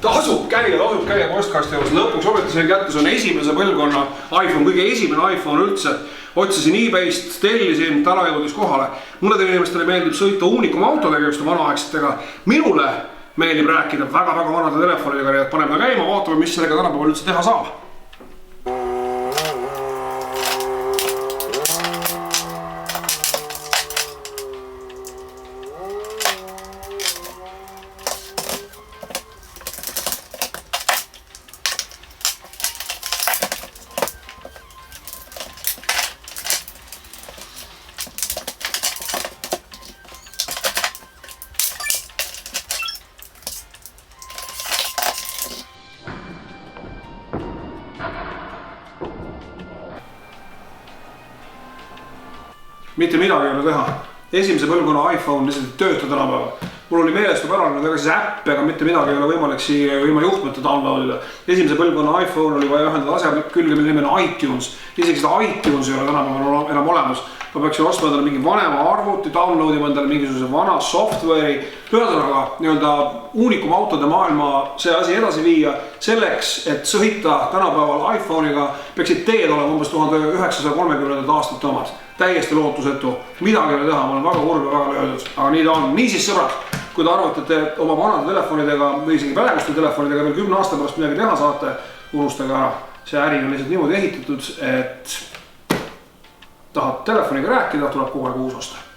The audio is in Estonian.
tasub käia postkasti juures. Lõpuks ometi see kätte, see on esimese põlvkonna iPhone, kõige esimene iPhone üldse. Otsisin eBayst, tellisin, täna jõudis kohale. Mulle inimestele meeldib sõita Unicum autodega, just vanaaegsetega. Minule meeldib rääkida väga vanade telefonidega, nii et paneme käima, vaatame, mis sellega tänapäeval üldse teha saab. Mitte midagi ei ole teha. Esimese põlvkonna iPhone lihtsalt ei tööta tänapäeval. Mul oli meelest juba ära, aga siis äppe, aga mitte midagi ei ole võimalik siia ilma juhtmete downloadida. Esimese põlvkonna iPhone oli vaja ühendada asja külge, mille nimi on iTunes. Isegi seda iTunes ei ole tänapäeval enam olemas. Ma peaksin ostma endale mingi vanema arvuti, downloadima endale mingisuguse vana software'i. Ühesõnaga, nii-öelda Unicum autode maailma see asi edasi viia selleks, et sõita tänapäeval iPhone'iga, peaksid teed olema umbes 1930. aastate omad. Täiesti lootusetu. Midagi ei ole teha, ma olen väga kurb ja väga löödud. Aga nii ta on. Niisiis sõbrad, kui te arvate, et te oma vanade telefonidega või isegi praeguste telefonidega veel 10 aasta pärast midagi teha saate, unustage ära. See äri on lihtsalt niimoodi ehitatud, et tahad telefoniga rääkida, tuleb kogu aeg uus osta.